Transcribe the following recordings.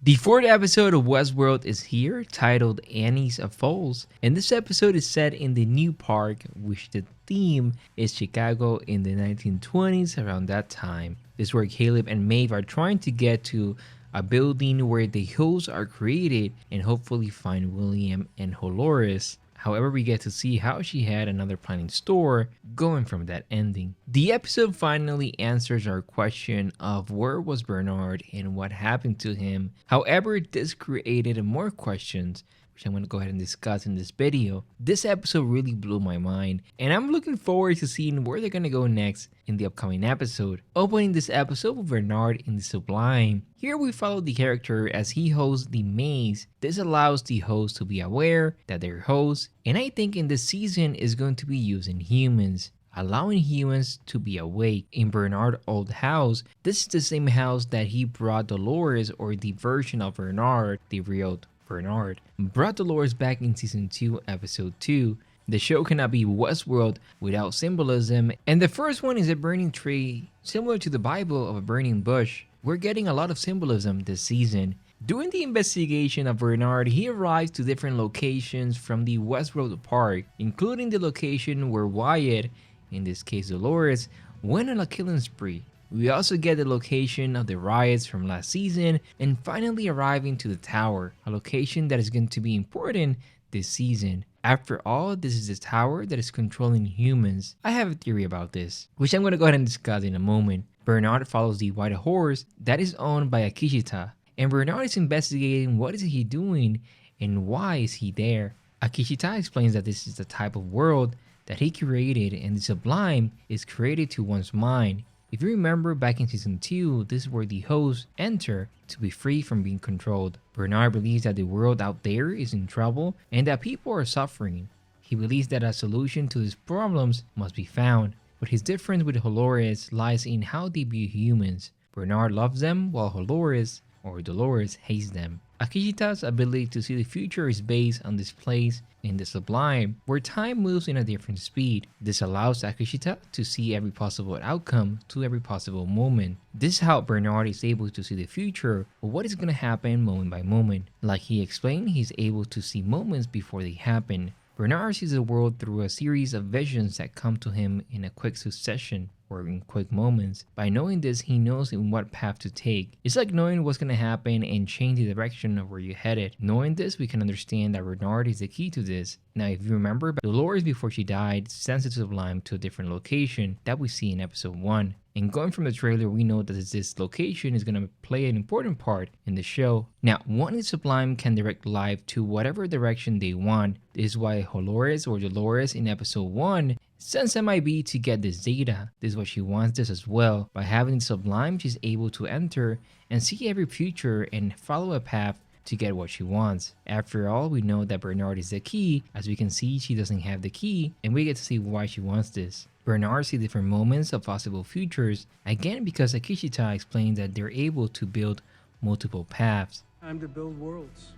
The fourth episode of Westworld is here, titled Annie's of Folles, and this episode is set in the new park, which the theme is Chicago in the 1920s. Around that time, this is where Caleb and Maeve are trying to get to a building where the hills are created and hopefully find William and Dolores. However, we get to see how she had another plan in store going from that ending. The episode finally answers our question of where was Bernard and what happened to him. However, this created more questions, which I'm going to go ahead and discuss in this video. This episode really blew my mind, and I'm looking forward to seeing where they're going to go next in the upcoming episode. Opening this episode with Bernard in the Sublime. Here we follow the character as he hosts the maze. This allows the host to be aware that they're hosts, and I think in this season is going to be using humans, allowing humans to be awake. In Bernard's old house, this is the same house that he brought Dolores, or the version of Bernard, the real Bernard, brought Dolores back in season 2, episode 2. The show cannot be Westworld without symbolism, and the first one is a burning tree, similar to the Bible of a burning bush. We're getting a lot of symbolism this season. During the investigation of Bernard, he arrives to different locations from the Westworld park, including the location where Wyatt, in this case Dolores, went on a killing spree. We also get the location of the riots from last season, and finally arriving to the tower, a location that is going to be important this season. After all, this is the tower that is controlling humans. I have a theory about this, which I'm going to go ahead and discuss in a moment. Bernard follows the white horse that is owned by Akishita, and Bernard is investigating what is he doing and why is he there. Akishita explains that this is the type of world that he created, and the sublime is created to one's mind. If you remember back in season 2, this is where the hosts enter to be free from being controlled. Bernard believes that the world out there is in trouble and that people are suffering. He believes that a solution to these problems must be found, but his difference with Dolores lies in how they view humans. Bernard loves them while Dolores hates them. Akishita's ability to see the future is based on this place in the sublime, where time moves in a different speed. This allows Akishita to see every possible outcome to every possible moment. This is how Bernard is able to see the future of what is going to happen moment by moment. Like he explained, he's able to see moments before they happen. Bernard sees the world through a series of visions that come to him in a quick succession, or in quick moments. By knowing this, he knows in what path to take. It's like knowing what's going to happen and change the direction of where you're headed. Knowing this, we can understand that Bernard is the key to this. Now, if you remember, Dolores, before she died, sends the sublime to a different location that we see in episode 1. And going from the trailer, we know that this location is going to play an important part in the show. Now, one sublime can direct life to whatever direction they want. This is why Dolores in episode 1 sends MIB to get this data. This is what she wants this as well. By having the sublime, she's able to enter and see every future and follow a path to get what she wants. After all, we know that Bernard is the key. As we can see, she doesn't have the key, and we get to see why she wants this. Bernard sees different moments of possible futures, again because Akishita explains that they're able to build multiple paths. Time to build worlds,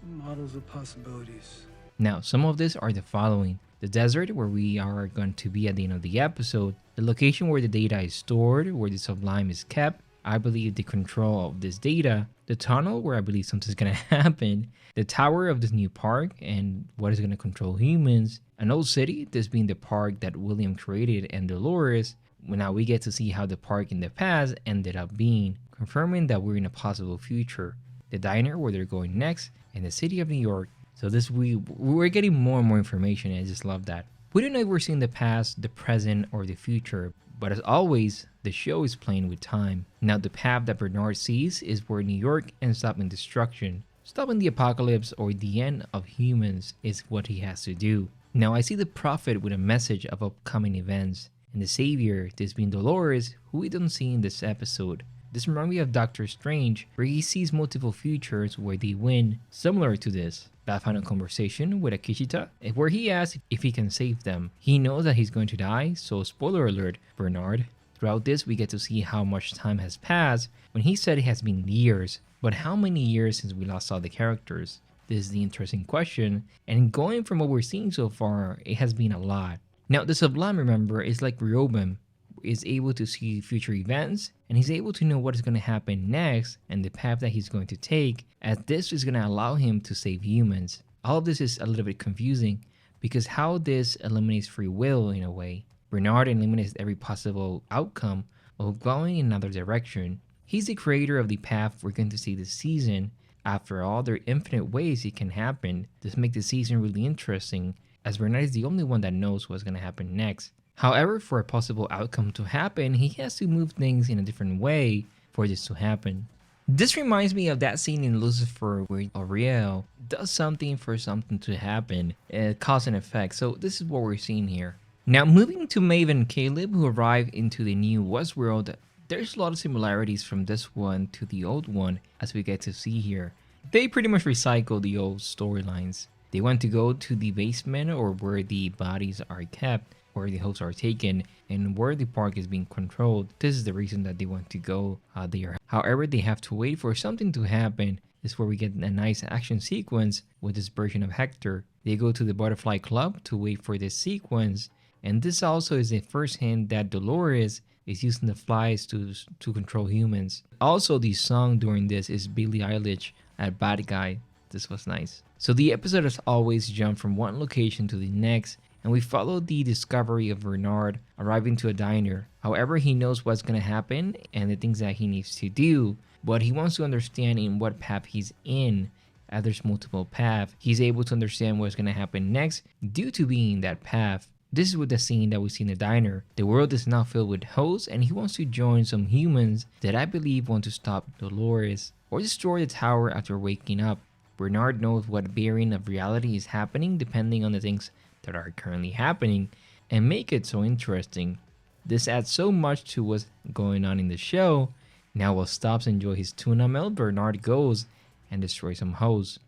models of possibilities. Now, some of these are the following. The desert, where we are going to be at the end of the episode. The location where the data is stored, where the sublime is kept. I believe the control of this data. The tunnel, where I believe something's going to happen. The tower of this new park and what is going to control humans. An old city, this being the park that William created, and Dolores. Well, now we get to see how the park in the past ended up being, confirming that we're in a possible future. The diner, where they're going next, and the city of New York. So this we're getting more and more information, and I just love that. We don't know if we're seeing the past, the present, or the future, but as always, the show is playing with time. Now the path that Bernard sees is where New York ends up in destruction. Stopping the apocalypse or the end of humans is what he has to do. Now I see the prophet with a message of upcoming events, and the savior, this being Dolores, who we don't see in this episode. This reminds me of Doctor Strange, where he sees multiple futures where they win, similar to this. That final conversation with Akishita, where he asks if he can save them. He knows that he's going to die, so spoiler alert, Bernard. Throughout this, we get to see how much time has passed when he said it has been years. But how many years since we last saw the characters? This is the interesting question, and going from what we're seeing so far, it has been a lot. Now, the sublime, remember, is like Rehoboam. is able to see future events, and he's able to know what is going to happen next and the path that he's going to take, as this is going to allow him to save humans. All of this is a little bit confusing because how this eliminates free will in a way. Bernard eliminates every possible outcome of going in another direction. He's the creator of the path we're going to see this season. After all, there are infinite ways it can happen. This makes the season really interesting, as Bernard is the only one that knows what's going to happen next. However, for a possible outcome to happen, he has to move things in a different way for this to happen. This reminds me of that scene in Lucifer where Ariel does something for something to happen, cause and effect. So this is what we're seeing here. Now moving to Maeve and Caleb, who arrive into the new Westworld, there's a lot of similarities from this one to the old one, as we get to see here. They pretty much recycle the old storylines. They want to go to the basement, or where the bodies are kept, where the hosts are taken, and where the park is being controlled. This is the reason that they want to go there. However, they have to wait for something to happen. This is where we get a nice action sequence with this version of Hector. They go to the Butterfly Club to wait for this sequence, and this also is the first hint that Dolores is using the flies to control humans. Also, the song during this is Billie Eilish at Bad Guy. This was nice. So the episode has always jumped from one location to the next, and we follow the discovery of Bernard arriving to a diner. However, he knows what's going to happen and the things that he needs to do, but he wants to understand in what path he's in. As there's multiple paths, he's able to understand what's going to happen next due to being in that path. This is with the scene that we see in the diner. The world is now filled with hosts, and he wants to join some humans that I believe want to stop Dolores or destroy the tower after waking up. Bernard knows what bearing of reality is happening depending on the things that are currently happening, and make it so interesting. This adds so much to what's going on in the show. Now while stops enjoy his tuna melt, Bernard goes and destroys some hosts.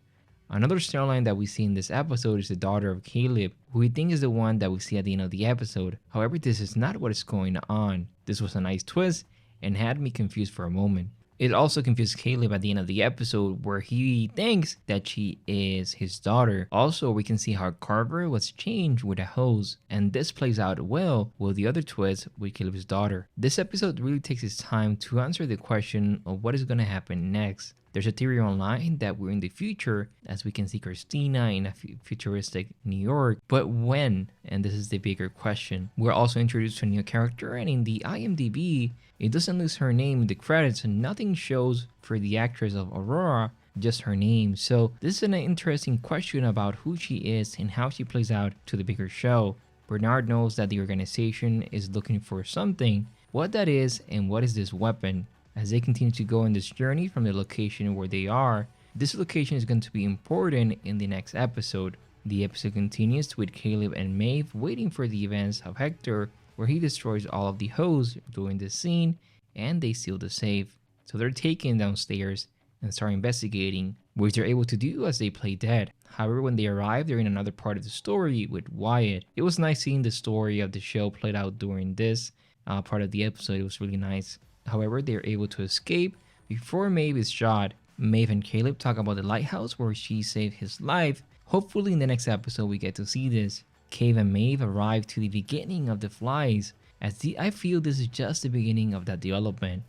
Another storyline that we see in this episode is the daughter of Caleb, who we think is the one that we see at the end of the episode. However, this is not what is going on. This was a nice twist and had me confused for a moment. It also confused Caleb at the end of the episode, where he thinks that she is his daughter. Also, we can see how Carver was changed with a hose, and this plays out well with the other twist with Caleb's daughter. This episode really takes its time to answer the question of what is going to happen next. There's a theory online that we're in the future, as we can see Christina in a futuristic New York, but when? And this is the bigger question. We're also introduced to a new character, and in the IMDb, it doesn't list her name in the credits, and nothing shows for the actress of Aurora, just her name. So this is an interesting question about who she is and how she plays out to the bigger show. Bernard knows that the organization is looking for something, what that is, and what is this weapon. As they continue to go on this journey from the location where they are, this location is going to be important in the next episode. The episode continues with Caleb and Maeve waiting for the events of Hector, where he destroys all of the hosts during this scene, and they steal the safe. So they're taken downstairs and start investigating, which they're able to do as they play dead. However, when they arrive, they're in another part of the story with Wyatt. It was nice seeing the story of the show played out during this part of the episode. It was really nice. However, they're able to escape before Maeve is shot. Maeve and Caleb talk about the lighthouse where she saved his life. Hopefully in the next episode we get to see this. Cave and Maeve arrive to the beginning of the flies, as I feel this is just the beginning of that development.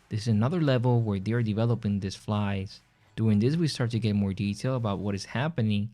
This is another level where they are developing these flies. Doing this, we start to get more detail about what is happening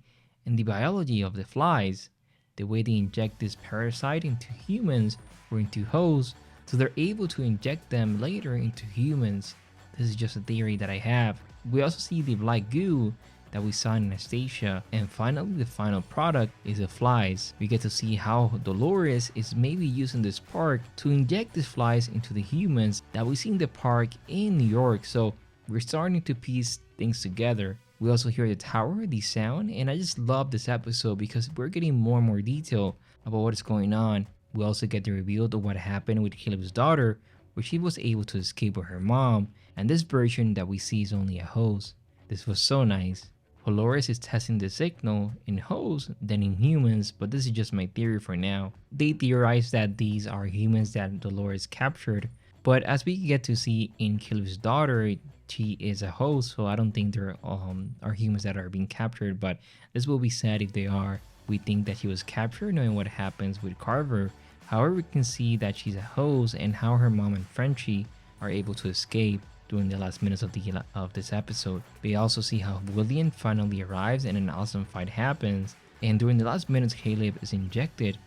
and the biology of the flies, the way they inject this parasite into humans or into hosts, so they're able to inject them later into humans. This is just a theory that I have. We also see the black goo that we saw in Anastasia, and finally the final product is the flies. We get to see how Dolores is maybe using this park to inject these flies into the humans that we see in the park in New York. So we're starting to piece things together. We also hear the tower, the sound, and I just love this episode because we're getting more and more detail about what is going on. We also get the reveal of what happened with Caleb's daughter, where she was able to escape with her mom, and this version that we see is only a host. This was so nice. Dolores is testing the signal in hosts than in humans, but this is just my theory for now. They theorize that these are humans that Dolores captured, but as we get to see in Caleb's daughter, she is a host, so I don't think there are humans that are being captured, but this will be sad if they are. We think that he was captured, knowing what happens with Carver, However, we can see that she's a host and how her mom and Frenchie are able to escape during the last minutes of this episode. We also see how William finally arrives and an awesome fight happens. And during the last minutes, Caleb is injected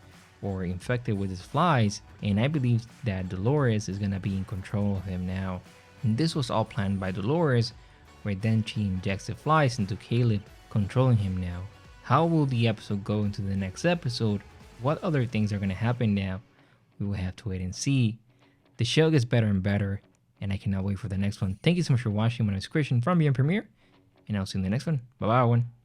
or infected with his flies, and I believe that Dolores is gonna be in control of him now. And this was all planned by Dolores, where then she injects the flies into Caleb, controlling him now. How will the episode go into the next episode? What other things are gonna happen now? We will have to wait and see. The show gets better and better, and I cannot wait for the next one. Thank you so much for watching. My name is Christian from Beyond Premiere, and I'll see you in the next one. Bye bye, everyone.